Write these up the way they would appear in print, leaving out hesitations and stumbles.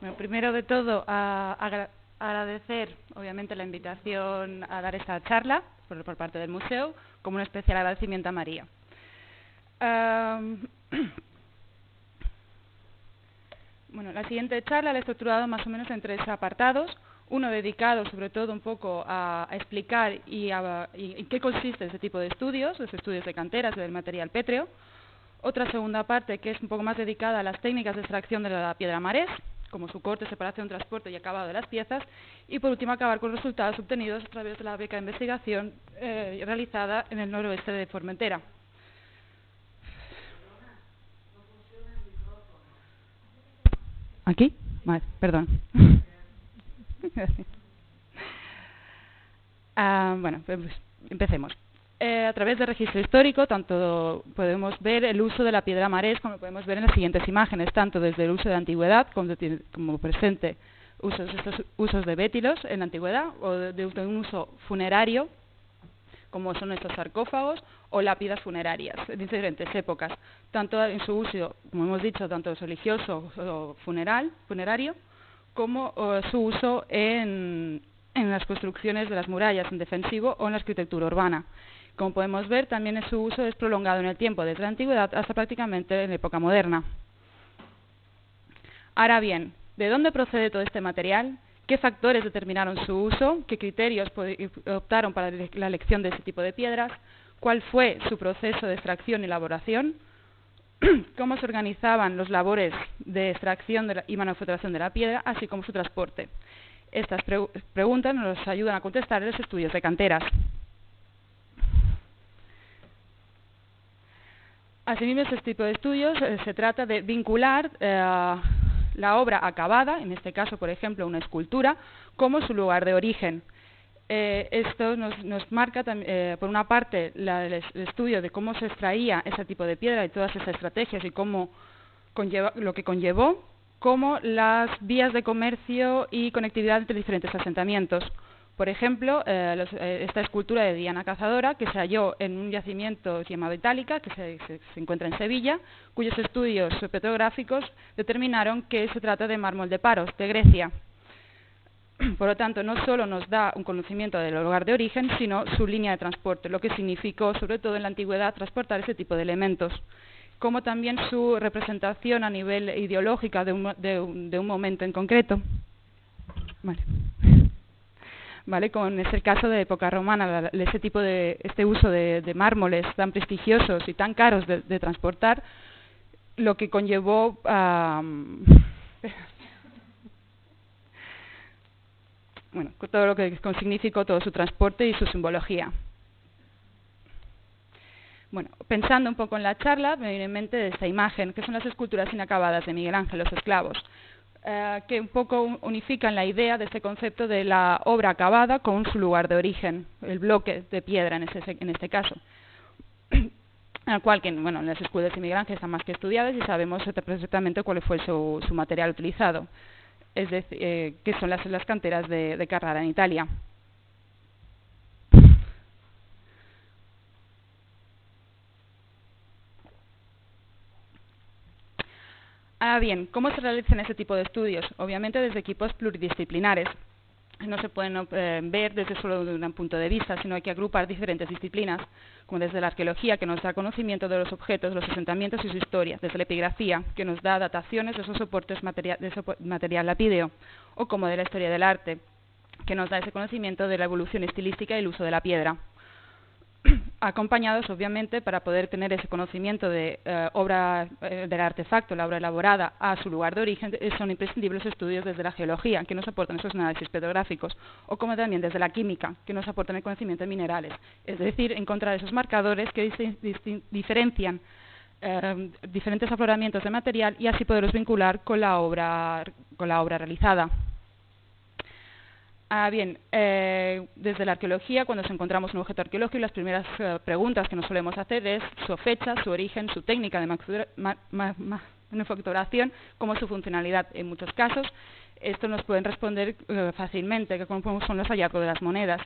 Bueno, primero de todo, agradecer, obviamente, la invitación a dar esta charla por parte del museo, como un especial agradecimiento a María. Bueno, la siguiente charla la he estructurado más o menos en 3 apartados. Uno dedicado sobre todo un poco a explicar y en qué consiste ese tipo de estudios, los estudios de canteras del material pétreo. Otra segunda parte que es un poco más dedicada a las técnicas de extracción de la piedra marés, como su corte, separación, transporte y acabado de las piezas. Y por último acabar con los resultados obtenidos a través de la beca de investigación realizada en el noroeste de Formentera. ¿Aquí? Vale, perdón. Gracias. Bueno, pues empecemos. A través del registro histórico, tanto podemos ver el uso de la piedra marés, como podemos ver en las siguientes imágenes, tanto desde el uso de la antigüedad, como presente estos usos de bétilos en la antigüedad, o de un uso funerario, como son estos sarcófagos, o lápidas funerarias, en diferentes épocas, tanto en su uso, como hemos dicho, tanto religioso o funerario, como su uso en las construcciones de las murallas, en defensivo o en la arquitectura urbana. Como podemos ver, también su uso es prolongado en el tiempo, desde la antigüedad hasta prácticamente en la época moderna. Ahora bien, ¿de dónde procede todo este material? ¿Qué factores determinaron su uso? ¿Qué criterios optaron para la elección de ese tipo de piedras? ¿Cuál fue su proceso de extracción y elaboración? ¿Cómo se organizaban los labores de extracción y manufacturación de la piedra, así como su transporte? Estas preguntas nos ayudan a contestar en los estudios de canteras. Asimismo, este tipo de estudios se trata de vincular la obra acabada, en este caso, por ejemplo, una escultura, como su lugar de origen. Esto nos marca, por una parte, el estudio de cómo se extraía ese tipo de piedra y todas esas estrategias y lo que conllevó, como las vías de comercio y conectividad entre diferentes asentamientos. Por ejemplo, esta escultura de Diana Cazadora, que se halló en un yacimiento llamado Itálica, que se encuentra en Sevilla, cuyos estudios petrográficos determinaron que se trata de mármol de Paros, de Grecia. Por lo tanto, no solo nos da un conocimiento del lugar de origen, sino su línea de transporte, lo que significó, sobre todo en la antigüedad, transportar ese tipo de elementos, como también su representación a nivel ideológica de un momento en concreto. Vale, como es el caso de época romana, este uso de mármoles tan prestigiosos y tan caros de transportar, lo que conllevó bueno, todo lo que significó todo su transporte y su simbología. Bueno, pensando un poco en la charla, me viene en mente esta imagen, que son las esculturas inacabadas de Miguel Ángel, Los Esclavos, que un poco unifican la idea de este concepto de la obra acabada con su lugar de origen, el bloque de piedra en este caso, al cual en las esculturas de Miguel Ángel están más que estudiadas y sabemos perfectamente cuál fue su material utilizado, es decir, que son las canteras de Carrara en Italia. Ahora bien, ¿cómo se realizan este tipo de estudios? Obviamente desde equipos pluridisciplinares. No se pueden ver desde solo de un punto de vista, sino hay que agrupar diferentes disciplinas, como desde la arqueología, que nos da conocimiento de los objetos, los asentamientos y su historia, desde la epigrafía, que nos da dataciones de esos soportes de material lapídeo, o como de la historia del arte, que nos da ese conocimiento de la evolución estilística y el uso de la piedra. Acompañados, obviamente, para poder tener ese conocimiento de del artefacto, la obra elaborada a su lugar de origen, son imprescindibles estudios desde la geología, que nos aportan esos análisis petrográficos, o como también desde la química, que nos aportan el conocimiento de minerales, es decir, encontrar esos marcadores que diferencian diferentes afloramientos de material y así poderlos vincular con la obra realizada. Bien, desde la arqueología, cuando nos encontramos un objeto arqueológico, las primeras preguntas que nos solemos hacer es su fecha, su origen, su técnica de manufacturación, como su funcionalidad. En muchos casos, esto nos pueden responder fácilmente, que como son los hallazgos de las monedas.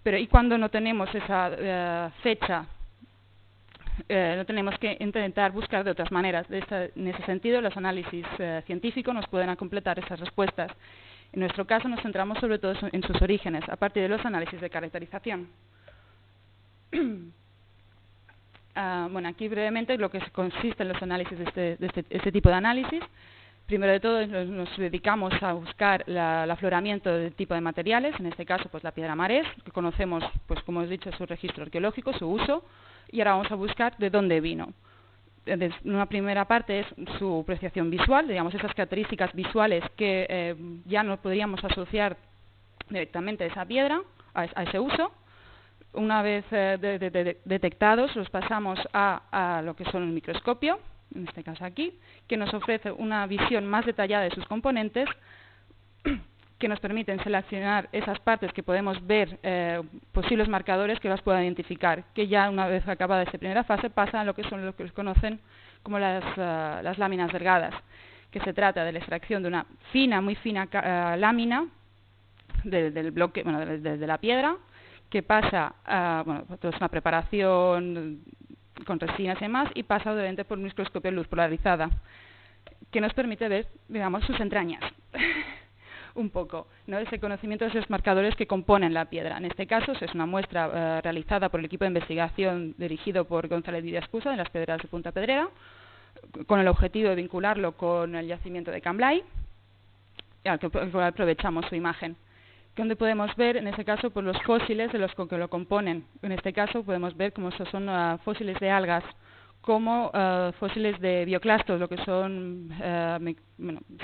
Pero ¿y cuando no tenemos esa fecha no tenemos que intentar buscar de otras maneras. En ese sentido, los análisis científicos nos pueden completar esas respuestas. En nuestro caso, nos centramos sobre todo en sus orígenes, a partir de los análisis de caracterización. Bueno, aquí brevemente lo que consiste en los análisis de este tipo de análisis. Primero de todo, nos dedicamos a buscar el afloramiento del tipo de materiales, en este caso pues la piedra marés, que conocemos, pues como os he dicho, su registro arqueológico, su uso, y ahora vamos a buscar de dónde vino. Una primera parte es su apreciación visual, digamos esas características visuales que ya no podríamos asociar directamente a esa piedra, a ese uso. Una vez detectados, los pasamos a lo que son el microscopio, en este caso aquí, que nos ofrece una visión más detallada de sus componentes, que nos permiten seleccionar esas partes que podemos ver, posibles marcadores que las puedan identificar, que ya una vez acabada esta primera fase pasa a lo que son lo que se conocen como las láminas delgadas, que se trata de la extracción de una muy fina lámina del bloque, bueno, de la piedra, que pasa a, bueno, es una preparación con resinas y demás, y pasa obviamente por un microscopio de luz polarizada, que nos permite ver, digamos, sus entrañas, un poco, ¿no? Ese conocimiento de esos marcadores que componen la piedra. En este caso es una muestra realizada por el equipo de investigación dirigido por González Vidiascusa de las Piedras de Punta Pedrera, con el objetivo de vincularlo con el yacimiento de Camblay, al que aprovechamos su imagen, donde podemos ver, en este caso, pues los fósiles de los que lo componen. En este caso podemos ver cómo son fósiles de algas, como fósiles de bioclastos, lo que son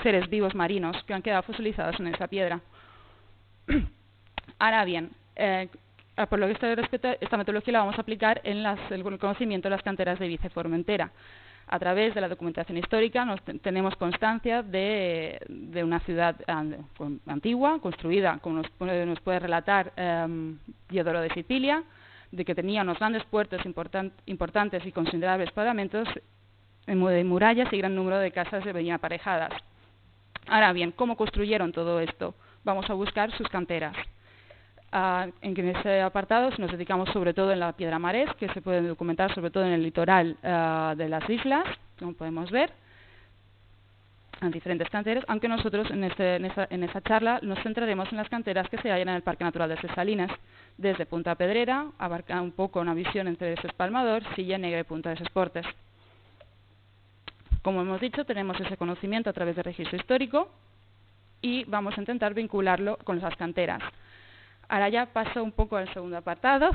seres vivos marinos que han quedado fosilizados en esa piedra. Ahora bien, por lo que se respecta, esta metodología la vamos a aplicar en el conocimiento de las canteras de Ibiza y Formentera. A través de la documentación histórica tenemos constancia de una ciudad antigua, construida, como nos puede relatar Diodoro de Sicilia, de que tenía unos grandes puertos importantes y considerables paramentos, de murallas y gran número de casas bien aparejadas. Ahora bien, ¿cómo construyeron todo esto? Vamos a buscar sus canteras. En ese apartado nos dedicamos sobre todo en la piedra marés, que se puede documentar sobre todo en el litoral de las islas, como podemos ver, en diferentes canteras, aunque nosotros en esa charla nos centraremos en las canteras que se hallan en el Parque Natural de Ses Salines, desde Punta Pedrera, abarca un poco una visión entre Ses Palmador, Silla Negra y Punta de Ses Portes. Como hemos dicho, tenemos ese conocimiento a través del registro histórico y vamos a intentar vincularlo con las canteras. Ahora ya paso un poco al segundo apartado,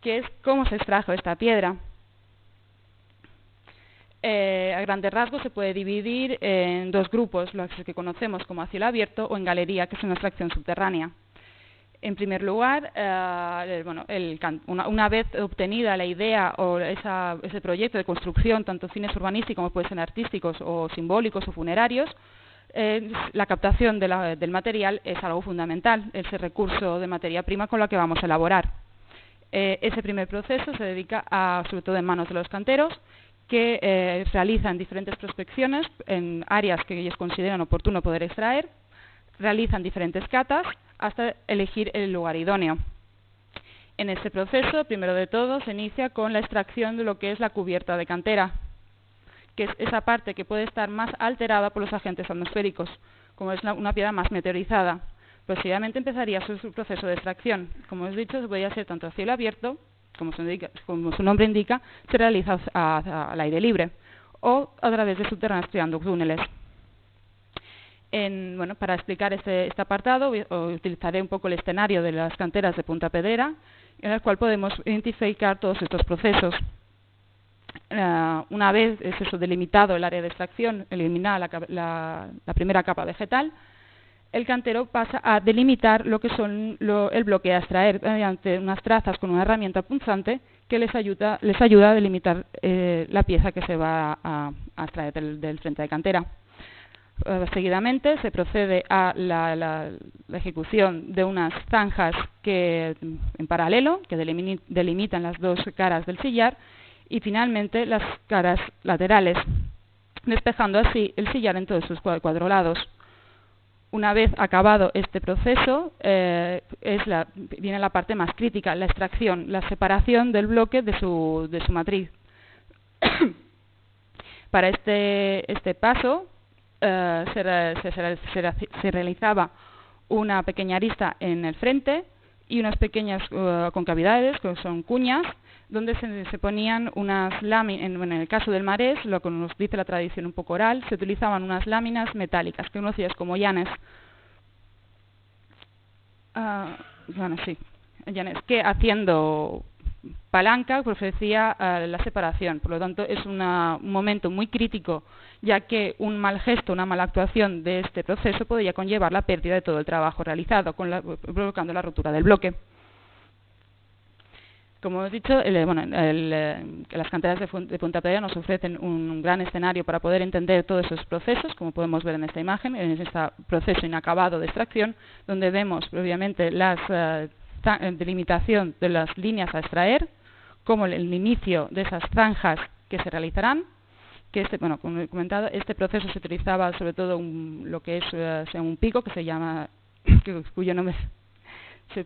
que es cómo se extrajo esta piedra. A grandes rasgos se puede dividir en dos grupos, los que conocemos como a cielo abierto o en galería, que es una extracción subterránea. En primer lugar, una vez obtenida la idea o ese proyecto de construcción, tanto fines urbanísticos como pueden ser artísticos o simbólicos o funerarios, la captación del material es algo fundamental, ese recurso de materia prima con la que vamos a elaborar. Ese primer proceso se dedica sobre todo en manos de los canteros, que realizan diferentes prospecciones en áreas que ellos consideran oportuno poder extraer, realizan diferentes catas hasta elegir el lugar idóneo. En este proceso, primero de todo, se inicia con la extracción de lo que es la cubierta de cantera, que es esa parte que puede estar más alterada por los agentes atmosféricos, como es una piedra más meteorizada. Posteriormente empezaría su proceso de extracción. Como os he dicho, podría ser tanto a cielo abierto, como su nombre indica, se realiza al aire libre, o a través de subterráneos creando túneles. Para explicar este apartado, utilizaré un poco el escenario de las canteras de Punta Pedrera, en el cual podemos identificar todos estos procesos. Una vez es eso delimitado el área de extracción, eliminada la primera capa vegetal, el cantero pasa a delimitar lo que son el bloque a extraer mediante unas trazas con una herramienta punzante que les ayuda a delimitar la pieza que se va a extraer del frente de cantera. Seguidamente se procede a la ejecución de unas zanjas en paralelo que delimitan las dos caras del sillar y finalmente las caras laterales, despejando así el sillar en todos sus cuatro lados. Una vez acabado este proceso, viene la parte más crítica, la extracción, la separación del bloque de su matriz. Para este paso se realizaba una pequeña arista en el frente y unas pequeñas concavidades, que son cuñas, donde se ponían unas láminas. En el caso del marés, lo que nos dice la tradición un poco oral, se utilizaban unas láminas metálicas, conocidas como llanes. Llanes, que haciendo palanca ofrecía la separación. Por lo tanto, es un momento muy crítico, ya que un mal gesto, una mala actuación de este proceso podría conllevar la pérdida de todo el trabajo realizado, provocando la ruptura del bloque. Como hemos dicho, las canteras de Punta Pedra nos ofrecen un gran escenario para poder entender todos esos procesos, como podemos ver en esta imagen, en este proceso inacabado de extracción, donde vemos obviamente la delimitación de las líneas a extraer, como el inicio de esas zanjas que se realizarán, que como he comentado, este proceso se utilizaba sobre todo lo que es un pico que se llama, cuyo nombre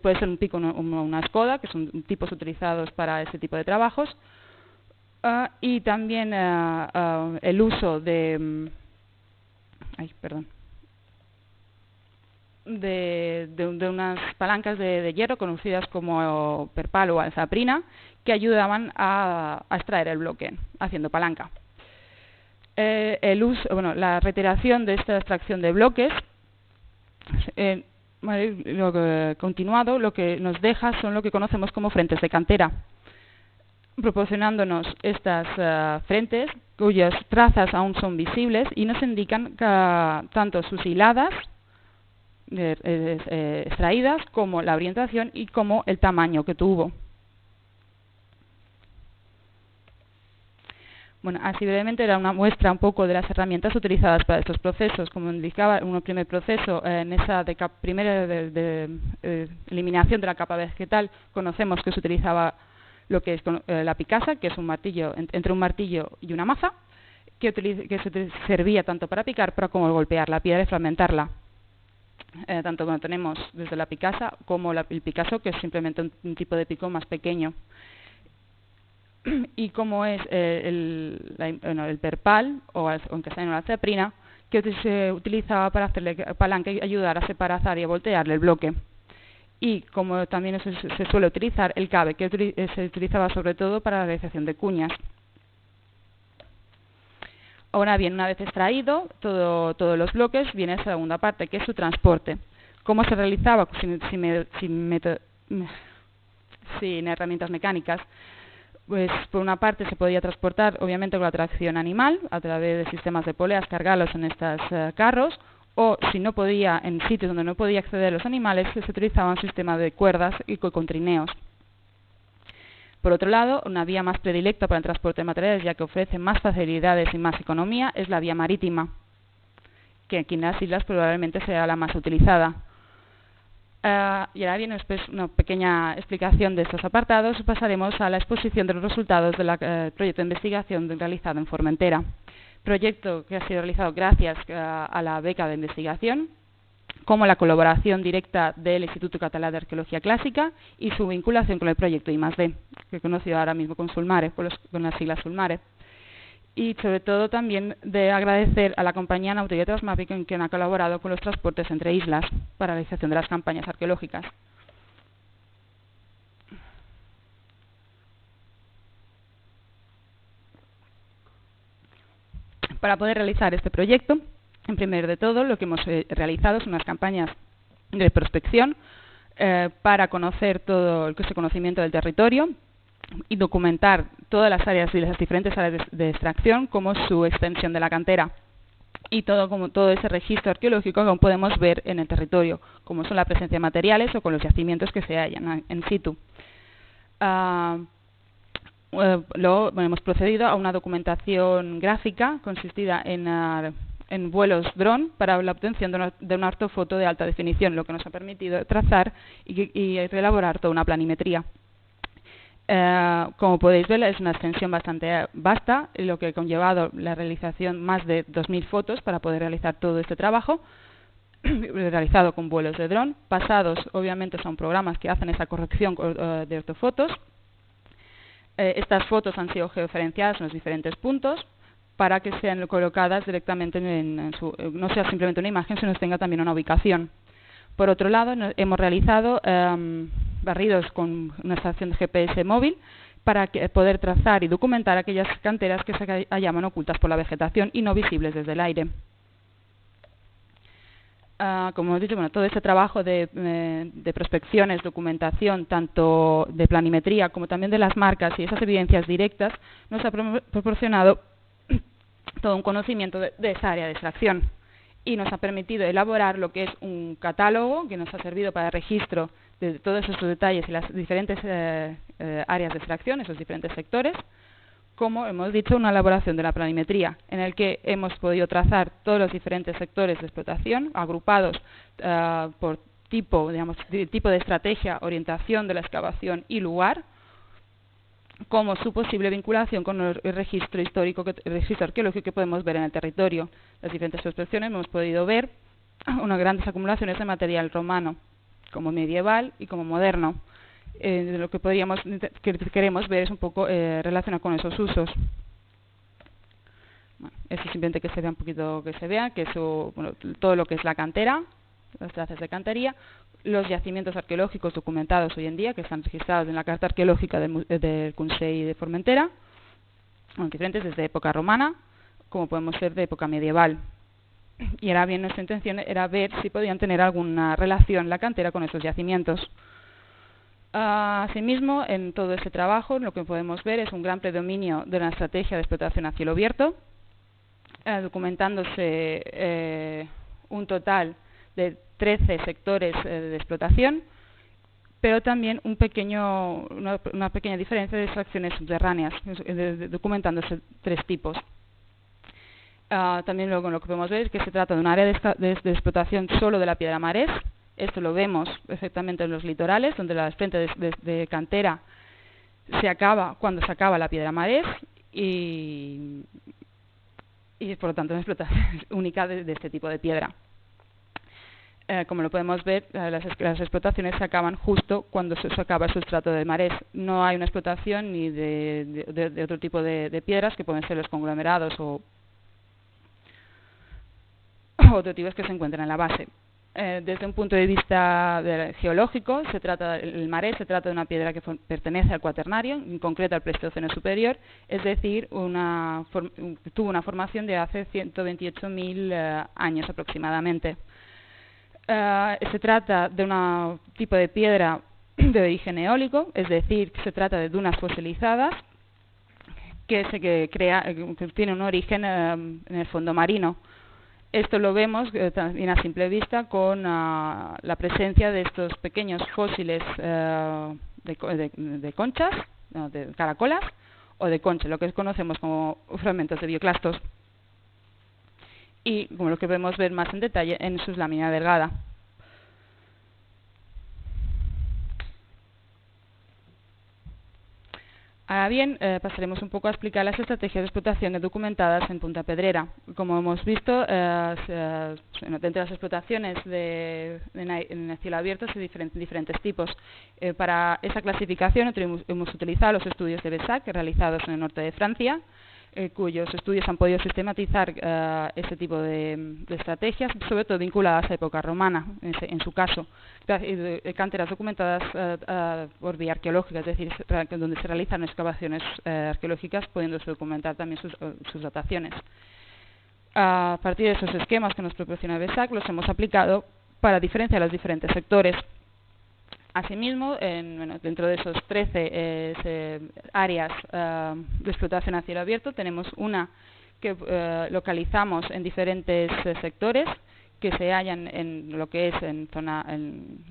puede ser un pico o una escoda, que son tipos utilizados para este tipo de trabajos, y también el uso de unas palancas de hierro conocidas como perpal o alzaprina, que ayudaban a extraer el bloque haciendo palanca. La reiteración de esta extracción de bloques continuado, lo que nos deja son lo que conocemos como frentes de cantera, proporcionándonos estas frentes cuyas trazas aún son visibles y nos indican tanto sus hiladas extraídas como la orientación y como el tamaño que tuvo. Así brevemente era una muestra un poco de las herramientas utilizadas para estos procesos. Como indicaba, un primer proceso, en esa primera eliminación de la capa vegetal, conocemos que se utilizaba lo que es la picasa, que es un martillo, entre un martillo y una maza, que servía tanto para picar como golpear la piedra y fragmentarla. Tanto como tenemos desde la picasa como el picasso, que es simplemente un tipo de pico más pequeño. Y como es el perpal, o en castellano la alzaprina, que se utilizaba para hacerle palanca y ayudar a separar y a voltearle el bloque. Y como también se suele utilizar el cabe, que se utilizaba sobre todo para la realización de cuñas. Ahora bien, una vez extraído todos los bloques, viene esa segunda parte, que es su transporte. ¿Cómo se realizaba sin herramientas mecánicas? Pues por una parte se podía transportar obviamente con la tracción animal a través de sistemas de poleas, cargarlos en estos carros, o si no podía, en sitios donde no podía acceder los animales, se utilizaba un sistema de cuerdas y con trineos. Por otro lado, una vía más predilecta para el transporte de materiales, ya que ofrece más facilidades y más economía, es la vía marítima, que aquí en las islas probablemente sea la más utilizada. Y ahora viene después una pequeña explicación de estos apartados. Pasaremos a la exposición de los resultados del proyecto de investigación realizado en Formentera. Proyecto que ha sido realizado gracias a la beca de investigación, como la colaboración directa del Instituto Catalán de Arqueología Clásica y su vinculación con el proyecto I+D, que he conocido ahora mismo con Sulmare, con las siglas Sulmare. Y sobre todo también de agradecer a la compañía Nautilus Transmapping, con quien ha colaborado con los transportes entre islas para la realización de las campañas arqueológicas. Para poder realizar este proyecto, en primer de todo, lo que hemos realizado son unas campañas de prospección para conocer todo el conocimiento del territorio y documentar todas las áreas y las diferentes áreas de extracción, como su extensión de la cantera y todo ese registro arqueológico que podemos ver en el territorio, como son la presencia de materiales o con los yacimientos que se hallan en situ. Luego hemos procedido a una documentación gráfica consistida en vuelos dron para la obtención de una ortofoto de alta definición, lo que nos ha permitido trazar y elaborar toda una planimetría. Como podéis ver, es una extensión bastante vasta, lo que ha conllevado la realización más de 2.000 fotos para poder realizar todo este trabajo. realizado con vuelos de dron, pasados obviamente son programas que hacen esa corrección de ortofotos. Estas fotos han sido georreferenciadas en los diferentes puntos para que sean colocadas directamente no sea simplemente una imagen, sino que tenga también una ubicación. Por otro lado, hemos realizado barridos con una estación de GPS móvil para poder trazar y documentar aquellas canteras que se hallaban ocultas por la vegetación y no visibles desde el aire. Como hemos dicho, todo este trabajo de prospecciones, documentación, tanto de planimetría como también de las marcas y esas evidencias directas, nos ha proporcionado todo un conocimiento de esa área de extracción y nos ha permitido elaborar lo que es un catálogo que nos ha servido para el registro de todos esos detalles y las diferentes áreas de extracción, esos diferentes sectores, como hemos dicho, una elaboración de la planimetría, en el que hemos podido trazar todos los diferentes sectores de explotación, agrupados por tipo, tipo de estrategia, orientación de la excavación y lugar, como su posible vinculación con el registro histórico, el registro arqueológico que podemos ver en el territorio. Las diferentes prospecciones hemos podido ver unas grandes acumulaciones de material romano, como medieval y como moderno. Lo que queremos ver es un poco relacionado con esos usos. Bueno, eso simplemente que se vea un poquito, que se vea que todo lo que es la cantera, las trazas de cantería, los yacimientos arqueológicos documentados hoy en día, que están registrados en la Carta Arqueológica del Consell de Formentera, diferentes desde época romana, como podemos ser de época medieval. Y ahora bien, nuestra intención era ver si podían tener alguna relación la cantera con esos yacimientos. Asimismo, en todo ese trabajo lo que podemos ver es un gran predominio de la estrategia de explotación a cielo abierto, documentándose un total de 13 sectores de explotación, pero también una pequeña diferencia de extracciones subterráneas, documentándose 3 tipos. También lo que podemos ver es que se trata de un área de explotación solo de la piedra marés. Esto lo vemos perfectamente en los litorales, donde la frente de cantera se acaba cuando se acaba la piedra marés y por lo tanto es una explotación única de este tipo de piedra. Como lo podemos ver, las explotaciones se acaban justo cuando se acaba el sustrato de marés. No hay una explotación ni de otro tipo de piedras, que pueden ser los conglomerados o otros tipos que se encuentran en la base. Desde un punto de vista geológico, el marés se trata de una piedra que pertenece al Cuaternario, en concreto al Pleistoceno superior, es decir, tuvo una formación de hace 128.000 años aproximadamente. Se trata de un tipo de piedra de origen eólico, es decir, se trata de dunas fosilizadas que tiene un origen en el fondo marino. Esto lo vemos también a simple vista con la presencia de estos pequeños fósiles de conchas, de caracolas o de concha, lo que conocemos como fragmentos de bioclastos. Y como lo que podemos ver más en detalle en sus láminas delgada. Ahora bien, pasaremos un poco a explicar las estrategias de explotación documentadas en Punta Pedrera. Como hemos visto, dentro de las explotaciones en el cielo abierto hay diferentes tipos. Para esa clasificación hemos utilizado los estudios de Besac, realizados en el norte de Francia, cuyos estudios han podido sistematizar ese tipo de estrategias, sobre todo vinculadas a época romana, en su caso, canteras documentadas por vía arqueológica, es decir, donde se realizan excavaciones arqueológicas, pudiéndose documentar también sus dataciones. A partir de esos esquemas que nos proporciona Besac, los hemos aplicado para diferenciar los diferentes sectores. Asimismo, dentro de esos 13 áreas de explotación a cielo abierto, tenemos una que localizamos en diferentes sectores que se hallan en lo que es en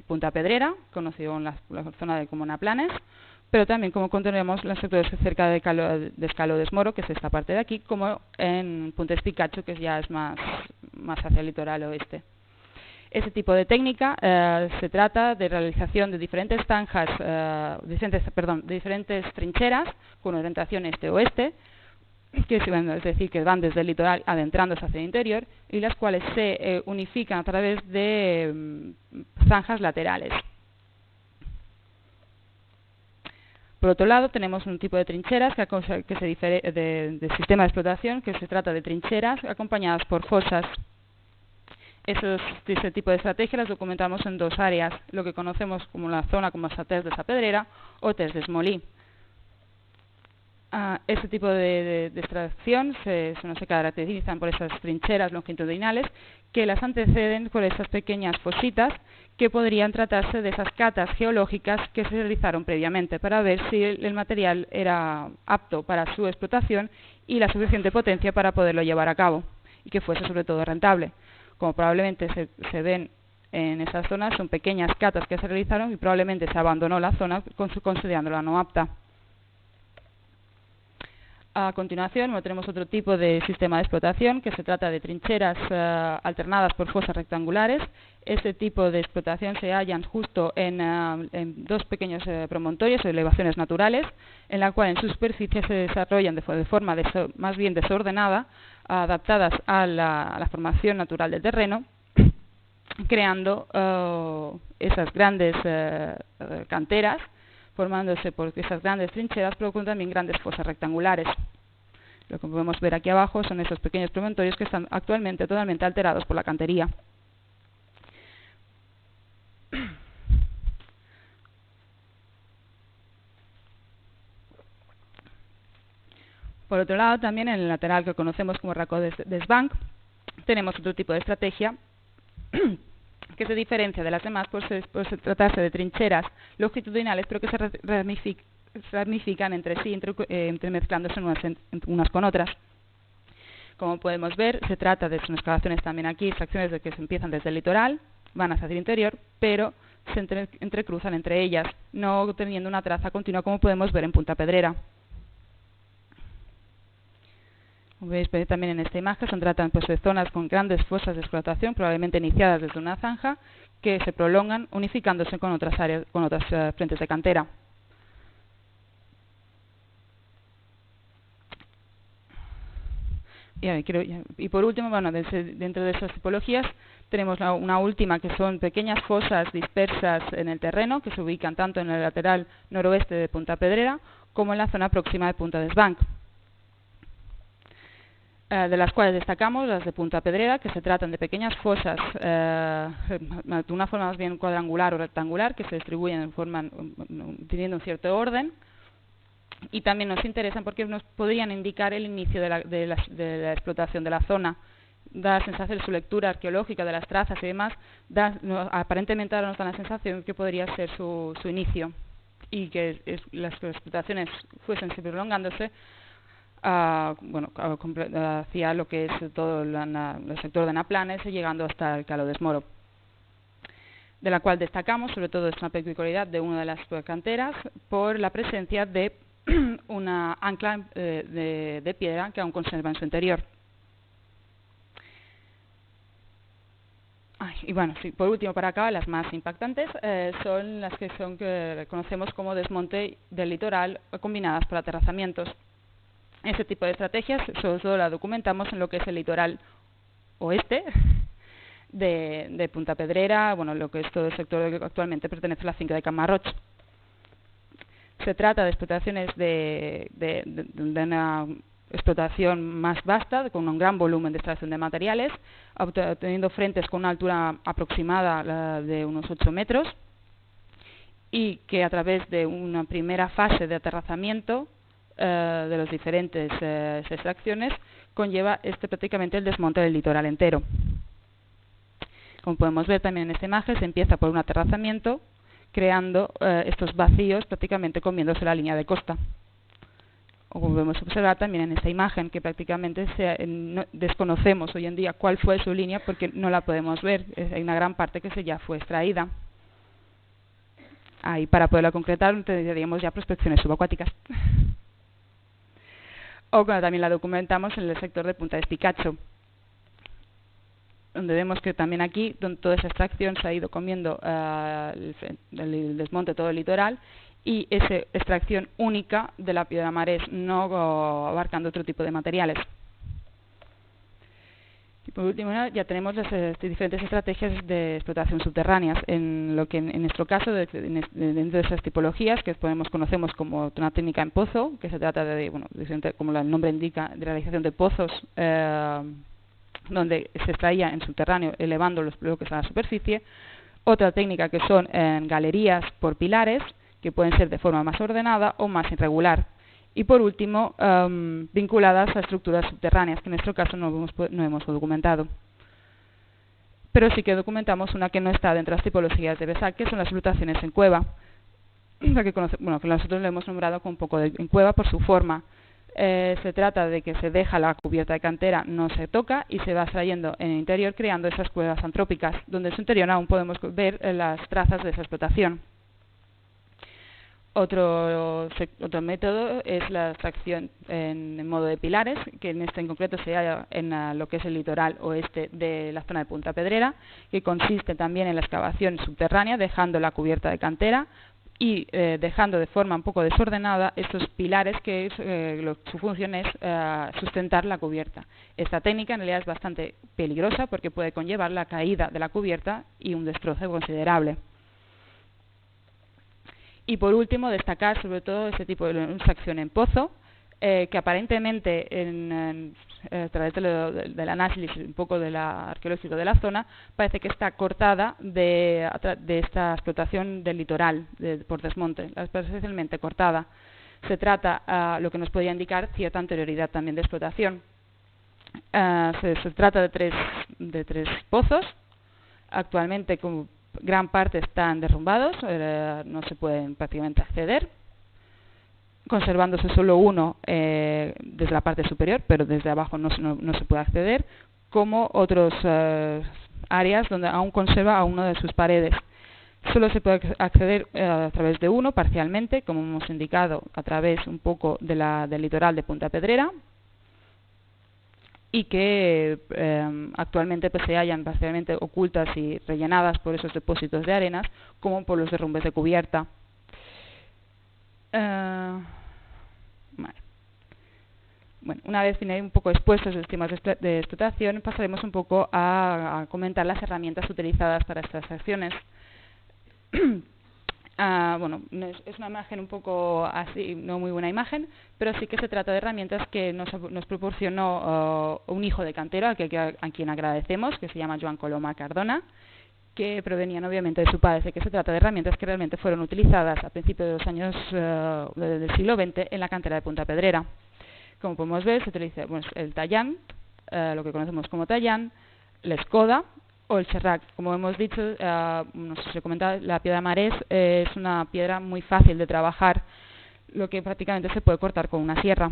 Punta Pedrera, conocido en la zona como Naplanes, pero también como encontraremos los sectores cerca de Escalo de Moro, que es esta parte de aquí, como en Punta Espicacho, que ya es más hacia el litoral oeste. Ese tipo de técnica se trata de realización de diferentes diferentes trincheras con orientación este-oeste, es decir, que van desde el litoral adentrándose hacia el interior, y las cuales se unifican a través de zanjas laterales. Por otro lado, tenemos un tipo de trincheras que se difere de sistema de explotación, que se trata de trincheras acompañadas por fosas. Ese tipo de estrategia las documentamos en dos áreas, lo que conocemos como la zona como Test de Sapedrera o Test de Esmolí. Este tipo de extracción se caracterizan por esas trincheras longitudinales que las anteceden por esas pequeñas fositas que podrían tratarse de esas catas geológicas que se realizaron previamente para ver si el material era apto para su explotación y la suficiente potencia para poderlo llevar a cabo y que fuese sobre todo rentable. Como probablemente se ven en esas zonas, son pequeñas catas que se realizaron y probablemente se abandonó la zona considerándola no apta. A continuación, tenemos otro tipo de sistema de explotación, que se trata de trincheras alternadas por fosas rectangulares. Este tipo de explotación se hallan justo en dos pequeños promontorios o elevaciones naturales, en la cual en su superficie se desarrollan de forma más bien desordenada, adaptadas a la formación natural del terreno, creando esas grandes canteras, formándose por esas grandes trincheras, pero con también grandes fosas rectangulares. Lo que podemos ver aquí abajo son esos pequeños promontorios que están actualmente totalmente alterados por la cantería. Por otro lado, también en el lateral que conocemos como Racó Desbank, tenemos otro tipo de estrategia que se diferencia de las demás por tratarse de trincheras longitudinales, pero que se ramifican entre sí, entremezclándose unas con otras. Como podemos ver, se trata de excavaciones también aquí, extracciones que se empiezan desde el litoral, van hacia el interior, pero se entrecruzan entre ellas, no teniendo una traza continua como podemos ver en Punta Pedrera. Como veis también en esta imagen, se tratan de zonas con grandes fosas de explotación, probablemente iniciadas desde una zanja, que se prolongan unificándose con otras áreas, con otras frentes de cantera. Y por último, dentro de esas tipologías, tenemos una última, que son pequeñas fosas dispersas en el terreno, que se ubican tanto en el lateral noroeste de Punta Pedrera como en la zona próxima de Punta Desbank. De las cuales destacamos las de Punta Pedrera, que se tratan de pequeñas fosas de una forma más bien cuadrangular o rectangular, que se distribuyen teniendo un cierto orden, y también nos interesan porque nos podrían indicar el inicio de la explotación de la zona. Da la sensación de su lectura arqueológica de las trazas y demás, aparentemente ahora nos da la sensación que podría ser su inicio, y que las explotaciones fuesen prolongándose hacia lo que es todo el sector de Naplanes, llegando hasta el Calo de Esmoro, de la cual destacamos, sobre todo es una peculiaridad de una de las canteras, por la presencia de una ancla de piedra que aún conserva en su interior. Por último, para acabar, las más impactantes son las que conocemos como desmonte del litoral combinadas por aterrazamientos. Este tipo de estrategias sobre todo la documentamos en lo que es el litoral oeste de Punta Pedrera, lo que es todo el sector que actualmente pertenece a la finca de Camarroch. Se trata de explotaciones de una explotación más vasta, con un gran volumen de extracción de materiales, teniendo frentes con una altura aproximada de unos 8 metros, y que a través de una primera fase de aterrazamiento de las diferentes extracciones conlleva prácticamente el desmonte del litoral entero. Como podemos ver también en esta imagen, se empieza por un aterrazamiento, creando estos vacíos prácticamente comiéndose la línea de costa. O como podemos observar también en esta imagen, que prácticamente desconocemos hoy en día cuál fue su línea porque no la podemos ver. Hay una gran parte que ya fue extraída. Ahí, para poderla concretar, necesitaríamos ya prospecciones subacuáticas. O también la documentamos en el sector de Punta de Espicacho, donde vemos que también aquí toda esa extracción se ha ido comiendo el desmonte de todo el litoral, y esa extracción única de la piedra marés, no abarcando otro tipo de materiales. Y por último, ya tenemos las diferentes estrategias de explotación subterráneas. En lo que en nuestro caso, dentro de esas tipologías que conocemos como una técnica en pozo, que se trata de, bueno, como el nombre indica, de realización de pozos donde se extraía en subterráneo elevando los bloques a la superficie. Otra técnica que son galerías por pilares, que pueden ser de forma más ordenada o más irregular. Y por último, vinculadas a estructuras subterráneas, que en nuestro caso no hemos documentado. Pero sí que documentamos una que no está dentro de las tipologías de BESAC, que son las explotaciones en cueva, que nosotros le hemos nombrado con un poco en cueva por su forma. Se trata de que se deja la cubierta de cantera, no se toca y se va extrayendo en el interior, creando esas cuevas antrópicas, donde en su interior aún podemos ver las trazas de esa explotación. Otro método es la extracción en modo de pilares, que en concreto se halla en lo que es el litoral oeste de la zona de Punta Pedrera, que consiste también en la excavación subterránea, dejando la cubierta de cantera y dejando de forma un poco desordenada estos pilares que su función es sustentar la cubierta. Esta técnica en realidad es bastante peligrosa porque puede conllevar la caída de la cubierta y un destrozo considerable. Y por último, destacar sobre todo este tipo de extracción en pozo, que aparentemente a través del análisis un poco arqueológico de la zona, parece que está cortada de esta explotación del litoral por desmonte, especialmente cortada. Se trata, lo que nos podría indicar cierta anterioridad también de explotación. Se trata de tres pozos, actualmente como gran parte están derrumbados, no se pueden prácticamente acceder, conservándose solo uno desde la parte superior, pero desde abajo no se puede acceder, como otras áreas donde aún conserva a una de sus paredes. Solo se puede acceder a través de uno, parcialmente, como hemos indicado, a través un poco del litoral de Punta Pedrera, y que actualmente pues, se hallan parcialmente ocultas y rellenadas por esos depósitos de arenas, como por los derrumbes de cubierta. Vale. Bueno, una vez un poco expuestos los temas de explotación, pasaremos un poco a comentar las herramientas utilizadas para estas acciones. Bueno, es una imagen un poco así, no muy buena imagen, pero sí que se trata de herramientas que nos proporcionó un hijo de cantero, a quien agradecemos, que se llama Joan Coloma Cardona, que provenían obviamente de su padre. Así que se trata de herramientas que realmente fueron utilizadas a principios de los años del siglo XX en la cantera de Punta Pedrera. Como podemos ver, se utiliza el tallán, lo que conocemos como tallán, la escoda, o el serrac. Como hemos dicho, no sé si he comentado, la piedra marés es una piedra muy fácil de trabajar, lo que prácticamente se puede cortar con una sierra.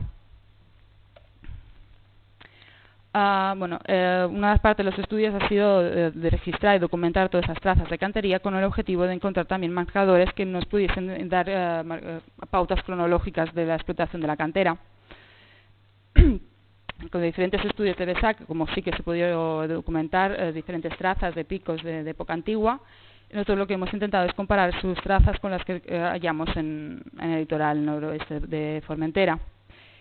Una de las partes de los estudios ha sido de registrar y documentar todas esas trazas de cantería con el objetivo de encontrar también marcadores que nos pudiesen dar pautas cronológicas de la explotación de la cantera. Con diferentes estudios de BESAC, como sí que se podía documentar diferentes trazas de picos de época antigua, nosotros lo que hemos intentado es comparar sus trazas con las que hallamos en el litoral noroeste de Formentera.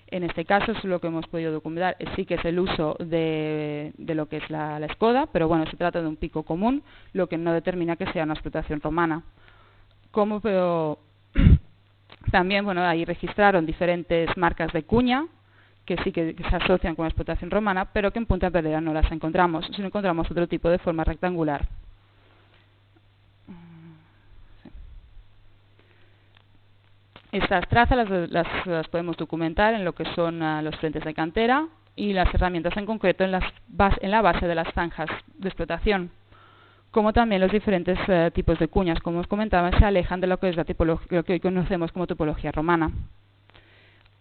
En este caso, lo que hemos podido documentar sí que es el uso de lo que es la escoda, pero bueno, se trata de un pico común, lo que no determina que sea una explotación romana. Pero también, ahí registraron diferentes marcas de cuña, que sí que se asocian con la explotación romana, pero que en Punta Pedrera no las encontramos, sino encontramos otro tipo de forma rectangular. Estas trazas las podemos documentar en lo que son los frentes de cantera y las herramientas en concreto en la base de las zanjas de explotación, como también los diferentes tipos de cuñas, como os comentaba, se alejan de lo que es lo que hoy conocemos como topología romana,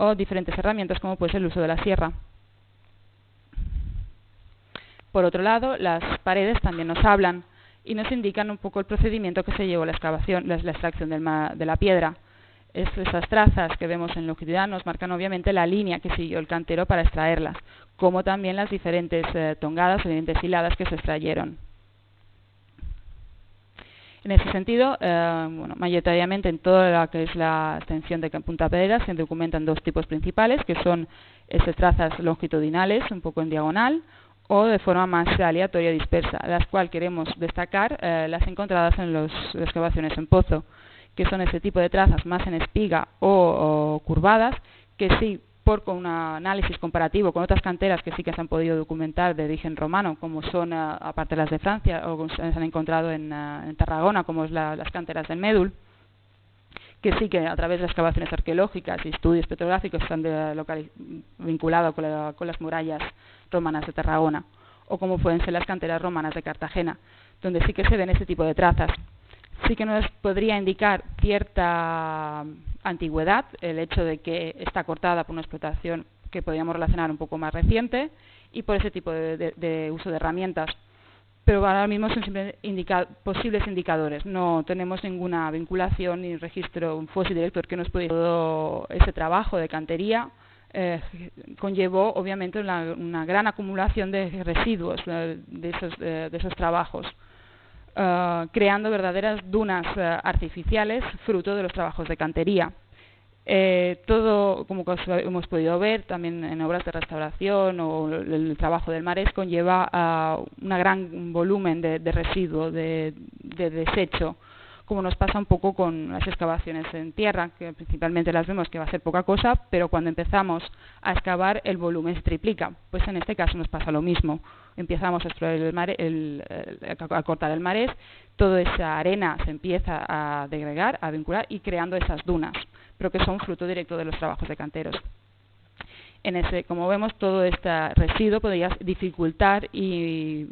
o diferentes herramientas como puede ser el uso de la sierra. Por otro lado, las paredes también nos hablan y nos indican un poco el procedimiento que se llevó la excavación, la extracción de la piedra. Esas trazas que vemos en longitudinal nos marcan obviamente la línea que siguió el cantero para extraerlas, como también las diferentes tongadas o diferentes hiladas que se extrayeron. En ese sentido, mayoritariamente en toda la que es la extensión de Punta Pedreras se documentan dos tipos principales, que son estas trazas longitudinales, un poco en diagonal, o de forma más aleatoria y dispersa, las cuales queremos destacar las encontradas en las excavaciones en pozo, que son ese tipo de trazas más en espiga o curvadas, que sí, por con un análisis comparativo con otras canteras que sí que se han podido documentar de origen romano, como son, aparte las de Francia, o se han encontrado en Tarragona, como es las canteras del Médul, que sí que a través de excavaciones arqueológicas y estudios petrográficos están vinculados con las murallas romanas de Tarragona, o como pueden ser las canteras romanas de Cartagena, donde sí que se ven este tipo de trazas. Sí que nos podría indicar cierta antigüedad el hecho de que está cortada por una explotación que podríamos relacionar un poco más reciente y por ese tipo de uso de herramientas. Pero ahora mismo son simplemente posibles indicadores. No tenemos ninguna vinculación ni registro, un fósil director que nos pudiera. Todo ese trabajo de cantería conllevó, obviamente, una gran acumulación de residuos de esos trabajos, creando verdaderas dunas artificiales fruto de los trabajos de cantería. Todo, como hemos podido ver también en obras de restauración o el trabajo del Marés, conlleva un gran volumen de residuo, de desecho, como nos pasa un poco con las excavaciones en tierra, que principalmente las vemos que va a ser poca cosa, pero cuando empezamos a excavar el volumen se triplica. Pues en este caso nos pasa lo mismo. Empezamos a explorar a cortar el marés, toda esa arena se empieza a degradar, a vincular y creando esas dunas, pero que son fruto directo de los trabajos de canteros. Como vemos, todo este residuo podría dificultar y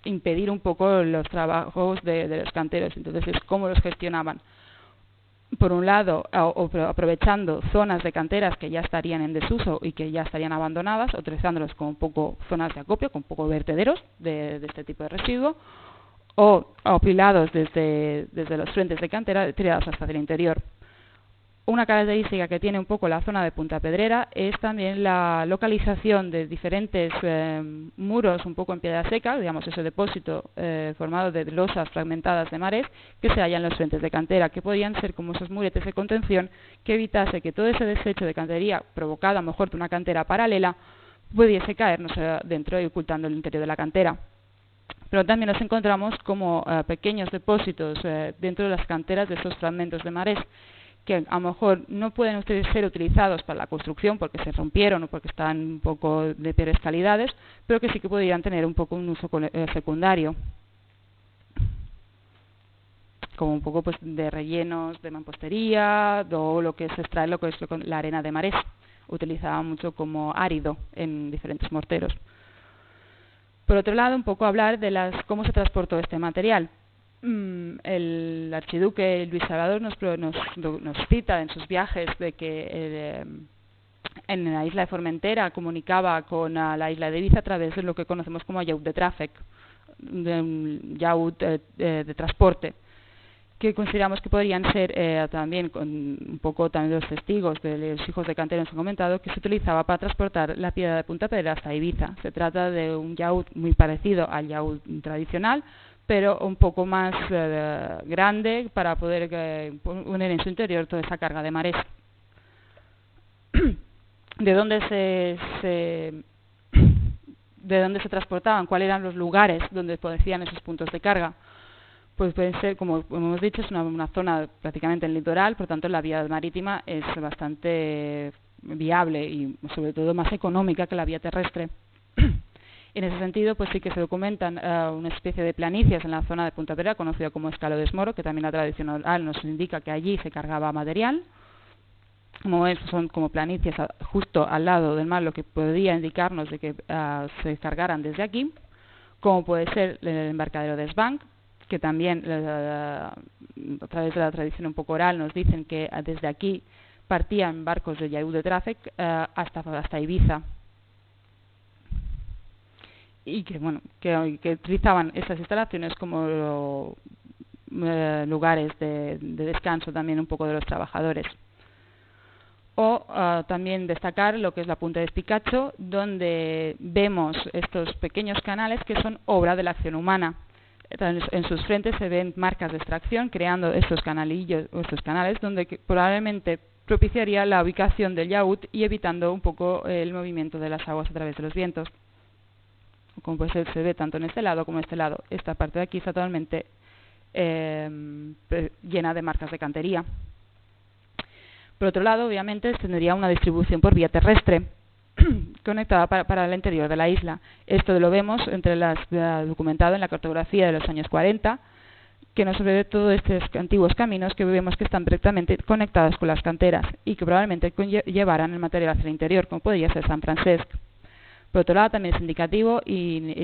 impedir un poco los trabajos de los canteros. Entonces, ¿cómo los gestionaban? Por un lado, aprovechando zonas de canteras que ya estarían en desuso y que ya estarían abandonadas, utilizándolos como un poco zonas de acopio, con un poco vertederos de este tipo de residuo, o apilados desde los frentes de cantera tirados hasta el interior. Una característica que tiene un poco la zona de Punta Pedrera es también la localización de diferentes muros un poco en piedra seca, digamos ese depósito formado de losas fragmentadas de marés que se hallan en los frentes de cantera, que podían ser como esos muretes de contención que evitase que todo ese desecho de cantería provocado a lo mejor por una cantera paralela pudiese caernos dentro y ocultando el interior de la cantera. Pero también nos encontramos como pequeños depósitos dentro de las canteras de esos fragmentos de marés, que a lo mejor no pueden ser utilizados para la construcción porque se rompieron o porque están un poco de peores calidades, pero que sí que podrían tener un poco un uso secundario, como un poco pues de rellenos de mampostería o lo que se extrae, lo que es la arena de marés, utilizada mucho como árido en diferentes morteros. Por otro lado, un poco hablar de cómo se transportó este material. El archiduque Luis Salvador nos cita en sus viajes de que en la isla de Formentera comunicaba con la isla de Ibiza a través de lo que conocemos como yacht de traffic, de un yacht de transporte, que consideramos que podrían ser también, con un poco también los testigos de los hijos de cantera nos han comentado, que se utilizaba para transportar la piedra de Punta Pedra hasta Ibiza. Se trata de un yacht muy parecido al yacht tradicional, pero un poco más grande para poder poner en su interior toda esa carga de marés. ¿De dónde se transportaban? ¿Cuáles eran los lugares donde podían esos puntos de carga? Pues pueden ser, como hemos dicho, es una zona prácticamente en el litoral, por lo tanto la vía marítima es bastante viable y sobre todo más económica que la vía terrestre. En ese sentido, pues sí que se documentan una especie de planicies en la zona de Punta Pedrera, conocida como Escalo de Esmoro, que también la tradición oral nos indica que allí se cargaba material. Como ven, son como planicies justo al lado del mar, lo que podría indicarnos de que se cargaran desde aquí, como puede ser el embarcadero de Sbank, que también a través de la tradición un poco oral nos dicen que desde aquí partían barcos de yacht de traffic hasta Ibiza, y que utilizaban estas instalaciones como lugares de descanso también un poco de los trabajadores. O también destacar lo que es la punta de Espicacho, donde vemos estos pequeños canales que son obra de la acción humana. En sus frentes se ven marcas de extracción, creando estos canalillos o estos canales donde probablemente propiciaría la ubicación del yaúd y evitando un poco el movimiento de las aguas a través de los vientos. Como pues se ve tanto en este lado como en este lado. Esta parte de aquí está totalmente llena de marcas de cantería. Por otro lado, obviamente, tendría una distribución por vía terrestre conectada para el interior de la isla. Esto lo vemos documentado en la cartografía de los años 40, que nos ve todos estos antiguos caminos que vemos que están directamente conectados con las canteras y que probablemente llevaran el material hacia el interior, como podría ser San Francisco. Por otro lado, también es indicativo y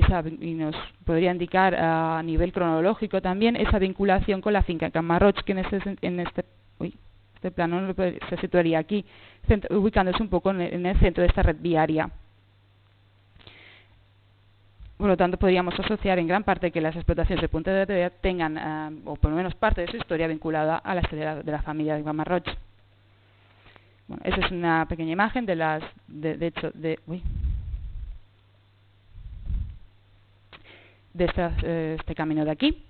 nos podría indicar a nivel cronológico también esa vinculación con la finca Camarroch, que en este plano se situaría aquí, ubicándose un poco en el centro de esta red viaria. Por lo tanto, podríamos asociar en gran parte que las explotaciones de Punta de Pedrera tengan, o por lo menos parte de su historia, vinculada a la historia de la familia de Camarroch. Bueno, esa es una pequeña imagen de este camino de aquí,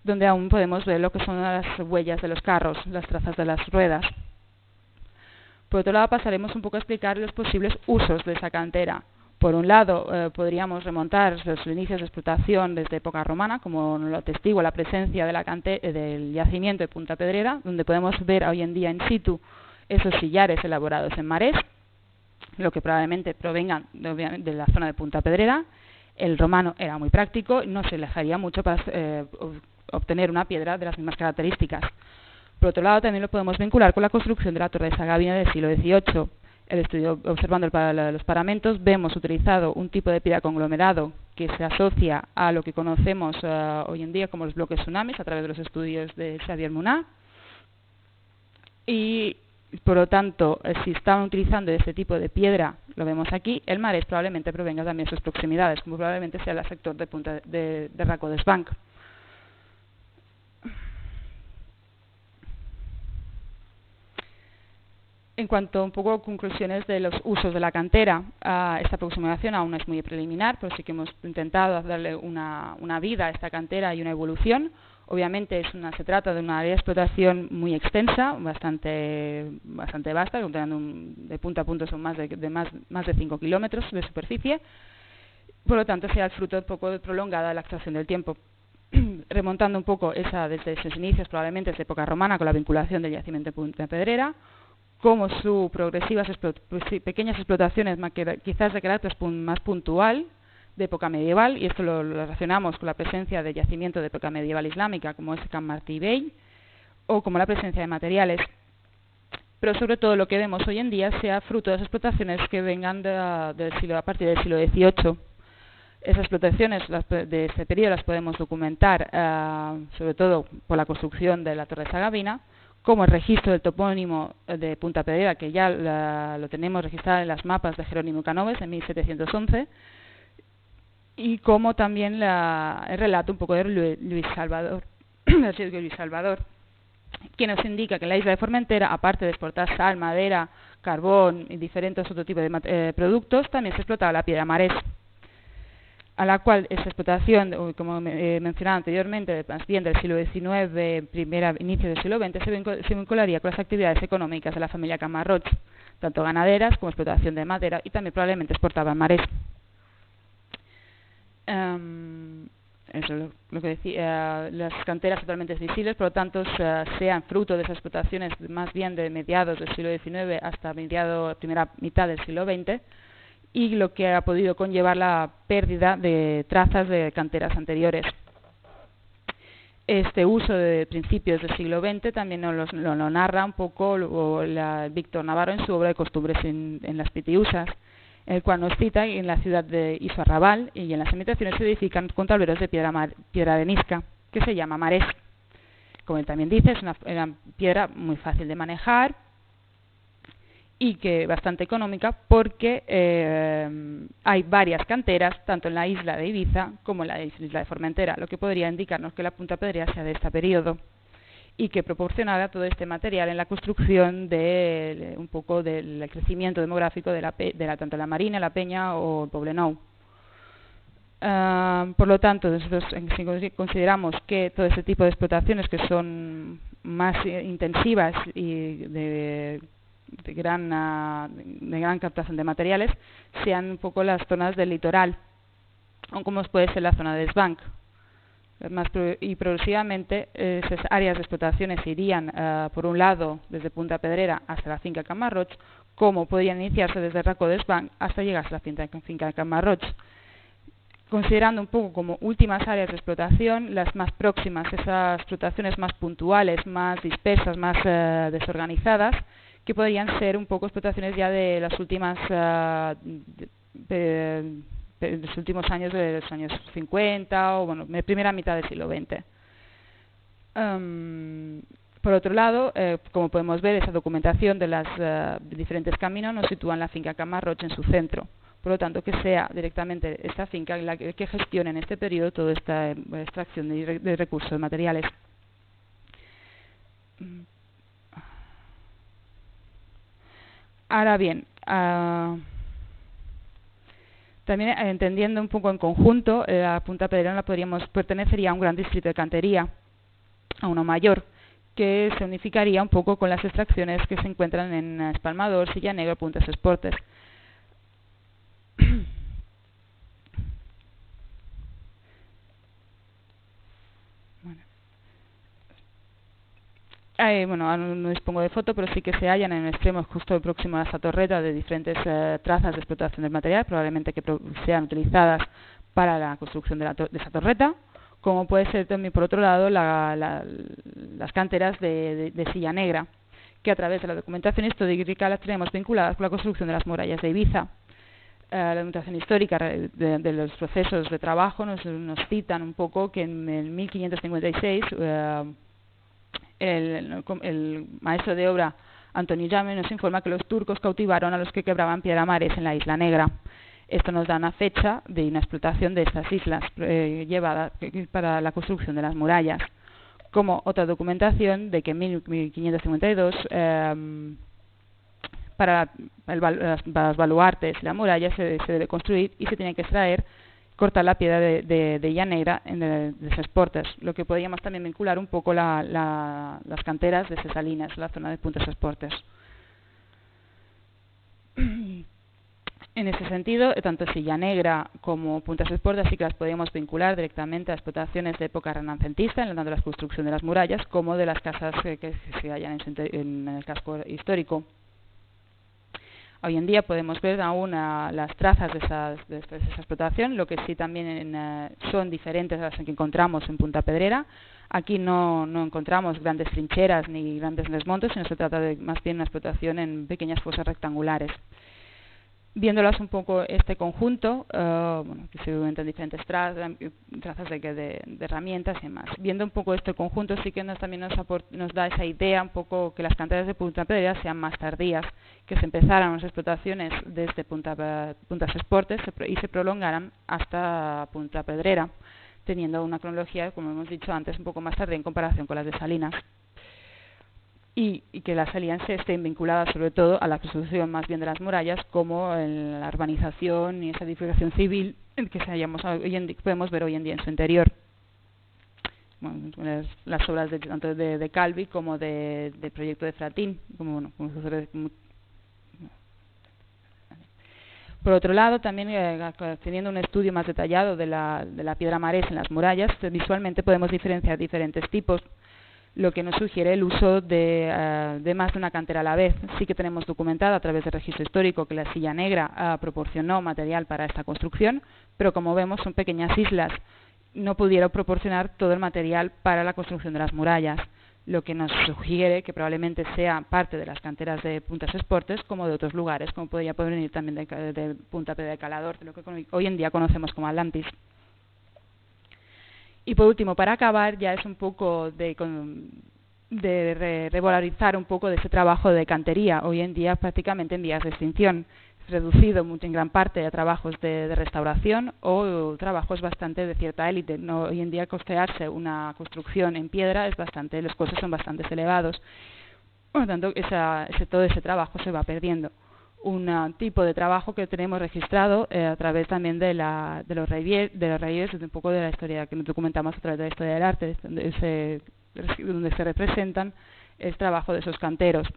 donde aún podemos ver lo que son las huellas de los carros, las trazas de las ruedas. Por otro lado, pasaremos un poco a explicar los posibles usos de esa cantera. Por un lado, podríamos remontar los inicios de explotación desde época romana, como lo atestigua la presencia de del yacimiento de Punta Pedrera, donde podemos ver hoy en día in situ esos sillares elaborados en marés, lo que probablemente provengan de la zona de Punta Pedrera. El romano era muy práctico y no se alejaría mucho para obtener una piedra de las mismas características. Por otro lado, también lo podemos vincular con la construcción de la Torre de Sagavina del siglo XVIII. El estudio, observando los paramentos, vemos utilizado un tipo de piedra conglomerado que se asocia a lo que conocemos hoy en día como los bloques tsunamis a través de los estudios de Xavier Munà. Y por lo tanto, si estaban utilizando este tipo de piedra, lo vemos aquí, el marés probablemente provenga también de sus proximidades, como probablemente sea el sector de Punta de Raco de Sbank. En cuanto a un poco conclusiones de los usos de la cantera, esta aproximación aún es muy preliminar, pero sí que hemos intentado darle una vida a esta cantera y una evolución. Obviamente se trata de una área de explotación muy extensa, bastante vasta, de punto a punto son más de 5 kilómetros de superficie. Por lo tanto, sea el fruto un poco prolongada de la extracción del tiempo. Remontando un poco desde sus inicios, probablemente desde época romana, con la vinculación del yacimiento de Punta Pedrera, como sus progresivas pequeñas explotaciones, quizás de carácter más puntual, de época medieval, y esto lo relacionamos con la presencia de yacimiento de época medieval islámica, como es Can Martí Vell, o como la presencia de materiales. Pero sobre todo lo que vemos hoy en día sea fruto de las explotaciones que vengan a partir del siglo XVIII. Esas explotaciones de este periodo las podemos documentar, sobre todo por la construcción de la Torre de Sagavina, como el registro del topónimo de Punta Pedrera, que ya lo tenemos registrado en las mapas de Jerónimo Canoves en 1711, y como también el relato un poco de Luis Salvador, que nos indica que en la isla de Formentera, aparte de exportar sal, madera, carbón y diferentes otros tipos de productos, también se explotaba la piedra marés, a la cual esta explotación, como mencionaba anteriormente, más bien del siglo XIX, inicio del siglo XX, se vincularía con las actividades económicas de la familia Camarroch, tanto ganaderas como explotación de madera, y también probablemente exportaban marés. Eso es lo que decía, las canteras totalmente visibles, por lo tanto, sean fruto de esas explotaciones más bien de mediados del siglo XIX hasta primera mitad del siglo XX, y lo que ha podido conllevar la pérdida de trazas de canteras anteriores. Este uso de principios del siglo XX también lo narra un poco Víctor Navarro en su obra de Costumbres en las Pitiusas, en el cual nos cita en la ciudad de Isoarrabal y en las imitaciones se edifican con tableros de piedra arenisca, que se llama marés. Como él también dice, es una piedra muy fácil de manejar y que bastante económica porque hay varias canteras, tanto en la isla de Ibiza como en la isla de Formentera, lo que podría indicarnos que la Punta Pedrera sea de este periodo y que proporcionara todo este material en la construcción de un poco del crecimiento demográfico de tanto la Marina, la Peña o el Poblenou. Por lo tanto, nosotros si consideramos que todo ese tipo de explotaciones que son más intensivas y de gran captación de materiales sean un poco las zonas del litoral, o como puede ser la zona de desbank. Y progresivamente esas áreas de explotaciones irían, por un lado, desde Punta Pedrera hasta la finca Camarroig, como podrían iniciarse desde el Racó de Desbank hasta llegar a la finca de Camarroig, considerando un poco como últimas áreas de explotación las más próximas, esas explotaciones más puntuales, más dispersas, más desorganizadas, que podrían ser un poco explotaciones ya de las últimas de los últimos años, de los años 50 o bueno, primera mitad del siglo XX. Por otro lado, como podemos ver, esa documentación de los diferentes caminos nos sitúa en la finca Camarroig en su centro. Por lo tanto, que sea directamente esta finca la que gestione en este periodo toda esta extracción de recursos materiales. Ahora bien, también entendiendo un poco en conjunto, la Punta Pedrera pertenecería a un gran distrito de cantería, a uno mayor, que se unificaría un poco con las extracciones que se encuentran en Espalmador, Silla Negra, Puntas Esportes. Bueno, no dispongo de foto, pero sí que se hallan en el extremo justo próximo a esta torreta de diferentes trazas de explotación del material, probablemente que sean utilizadas para la construcción de esa torreta, como puede ser también, por otro lado, las canteras de Silla Negra, que a través de la documentación histórica las tenemos vinculadas con la construcción de las murallas de Ibiza. La documentación histórica de los procesos de trabajo nos citan un poco que en el 1556 el maestro de obra Antonio Llame nos informa que los turcos cautivaron a los que quebraban piedra-mares en la Isla Negra. Esto nos da una fecha de una explotación de estas islas llevada para la construcción de las murallas. Como otra documentación de que en 1552 para los baluartes y la muralla se debe construir y se tiene que cortar la piedra de Illa Negra de Esportes, lo que podríamos también vincular un poco las canteras de Sesalinas, la zona de Puntas Esportes. En ese sentido, tanto Silla Negra como Puntas Esportes sí que las podríamos vincular directamente a explotaciones de época renacentista, en tanto la construcción de las murallas como de las casas que se hallan en el casco histórico. Hoy en día podemos ver aún las trazas de esa explotación, lo que sí también son diferentes a las que encontramos en Punta Pedrera. Aquí no encontramos grandes trincheras ni grandes desmontes, sino se trata de más bien una explotación en pequeñas fosas rectangulares. Viéndolas un poco este conjunto, que se encuentran diferentes trazas de herramientas y demás. Viendo un poco este conjunto, sí que también nos da esa idea un poco que las canteras de Punta Pedrera sean más tardías, que se empezaran las explotaciones desde Puntas Esportes y se prolongaran hasta Punta Pedrera, teniendo una cronología, como hemos dicho antes, un poco más tardía en comparación con las de Salinas. Y que las Salinas estén vinculadas sobre todo a la construcción más bien de las murallas, como en la urbanización y esa edificación civil que podemos ver hoy en día en su interior. Bueno, las obras tanto de Calvi como del proyecto de Fratín, por otro lado, también teniendo un estudio más detallado de la piedra marés en las murallas, visualmente podemos diferenciar diferentes tipos, lo que nos sugiere el uso de más de una cantera a la vez. Sí que tenemos documentado a través del registro histórico que la Silla Negra proporcionó material para esta construcción, pero como vemos son pequeñas islas, no pudieron proporcionar todo el material para la construcción de las murallas, lo que nos sugiere que probablemente sea parte de las canteras de Puntas Esportes como de otros lugares, como podría venir también de Punta Pedra de Calador, de lo que hoy en día conocemos como Atlantis. Y por último, para acabar, ya es un poco de revalorizar un poco de ese trabajo de cantería, hoy en día prácticamente en vías de extinción, reducido en gran parte a trabajos de restauración o trabajos bastante de cierta élite. Hoy en día costearse una construcción en piedra los costes son bastante elevados, por lo tanto todo ese trabajo se va perdiendo. un tipo de trabajo que tenemos registrado a través también de los relieves, un poco de la historia que nos documentamos a través de la historia del arte, donde se representan el trabajo de esos canteros,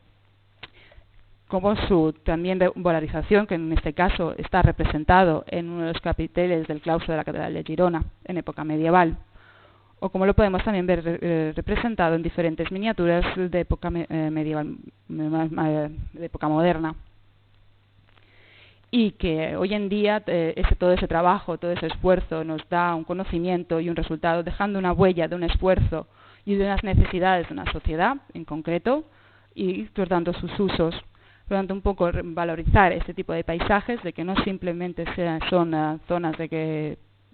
como su también valorización, que en este caso está representado en uno de los capiteles del claustro de la Catedral de Girona en época medieval, o como lo podemos también ver representado en diferentes miniaturas de época medieval, de época moderna. Y que hoy en día todo ese trabajo, todo ese esfuerzo nos da un conocimiento y un resultado, dejando una huella de un esfuerzo y de unas necesidades de una sociedad en concreto, y por tanto sus usos. Por lo tanto, un poco valorizar este tipo de paisajes, de que no simplemente son zonas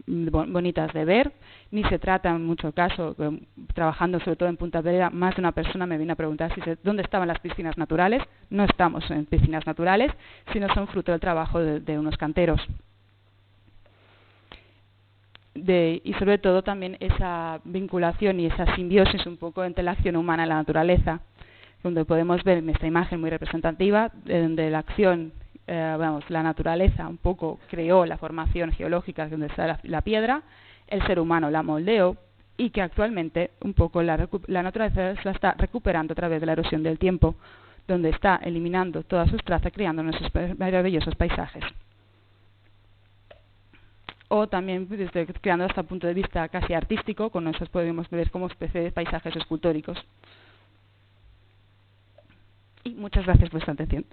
bonitas de ver, ni se trata en mucho caso, trabajando sobre todo en Punta Pedrera, más de una persona me vino a preguntar dónde estaban las piscinas naturales. No estamos en piscinas naturales, sino son fruto del trabajo de unos canteros. Y sobre todo también esa vinculación y esa simbiosis un poco entre la acción humana y la naturaleza, donde podemos ver en esta imagen muy representativa, donde la acción, la naturaleza un poco creó la formación geológica donde está la piedra, el ser humano la moldeó, y que actualmente un poco la naturaleza la está recuperando a través de la erosión del tiempo, donde está eliminando todas sus trazas, creando nuestros maravillosos paisajes. O también creando hasta el punto de vista casi artístico, con eso podemos ver como especie de paisajes escultóricos. Y muchas gracias por vuestra atención.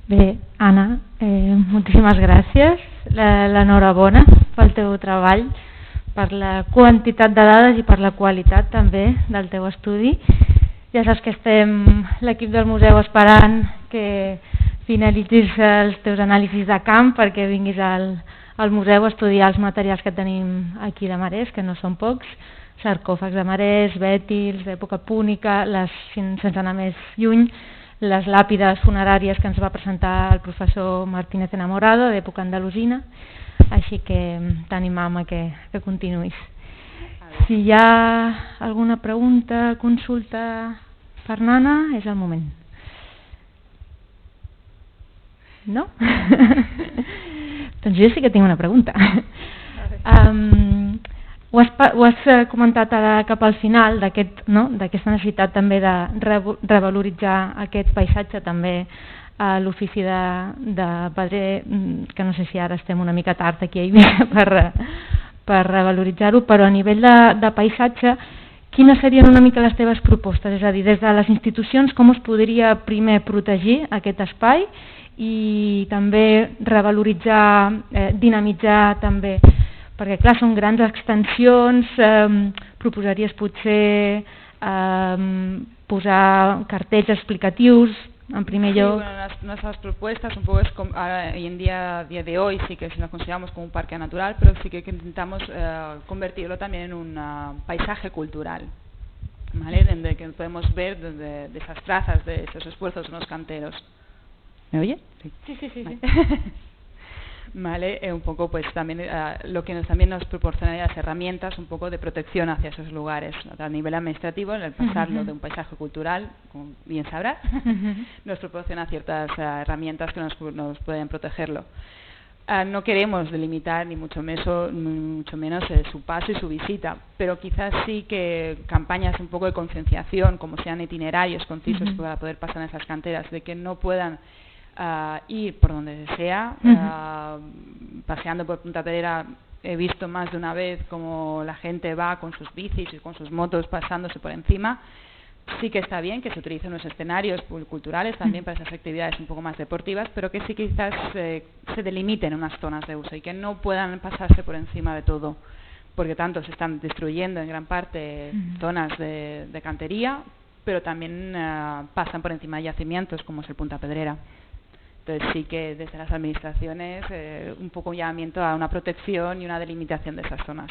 Bé, Anna, moltíssimes gràcies. L'enhorabona pel teu treball, per la quantitat de dades i per la qualitat també del teu estudi. Ja saps que estem l'equip del museu esperant que finalitzis els teus anàlisis de camp perquè vinguis al museu a estudiar els materials que tenim aquí de marès, que no són pocs, sarcòfags de marès, bètils d'època púnica, sense anar més lluny, les làpides funeràries que ens va presentar el professor Martínez Enamorado d'època andalusina, així que t'animam a que continuïs. Si hi ha alguna pregunta, consulta per Nana, és el moment. No? Doncs jo sí que tinc una pregunta. Ho has comentat ara cap al final, d'aquesta necessitat també de revaloritzar aquest paisatge també a l'ofici de pedrer, que no sé si ara estem una mica tard aquí a Eivissa per revaloritzar-ho, però a nivell de paisatge, quines serien una mica les teves propostes? És a dir, des de les institucions, com es podria primer protegir aquest espai i també revaloritzar, dinamitzar també, perquè clar, són grans extensions, proposaries potser posar cartells explicatius en primer lloc. Sí, bueno, nuestras propuestas un poco es como, hoy en día, a día de hoy sí que nos consideramos como un parque natural, pero sí que intentamos convertirlo también en un paisaje cultural, ¿vale? Donde que podemos ver de esas trazas, de esos esfuerzos de los canteros. ¿Me oye? Sí. Vale. Vale, un poco pues también lo que también nos proporcionaría las herramientas un poco de protección hacia esos lugares a nivel administrativo, el pasarlo de un paisaje cultural, como bien sabrás, nos proporciona ciertas herramientas que nos pueden protegerlo. No queremos delimitar ni mucho menos su paso y su visita, pero quizás sí que campañas un poco de concienciación, como sean itinerarios concisos para poder pasar en esas canteras, de que no puedan ir por donde sea. Paseando por Punta Pedrera he visto más de una vez como la gente va con sus bicis y con sus motos pasándose por encima. Sí que está bien que se utilicen los escenarios culturales también para esas actividades un poco más deportivas, pero que sí quizás se delimiten unas zonas de uso y que no puedan pasarse por encima de todo, porque tanto se están destruyendo en gran parte zonas de cantería, pero también pasan por encima de yacimientos como es el Punta Pedrera. Entonces sí que desde las administraciones un poco un llamamiento a una protección y una delimitación de esas zonas.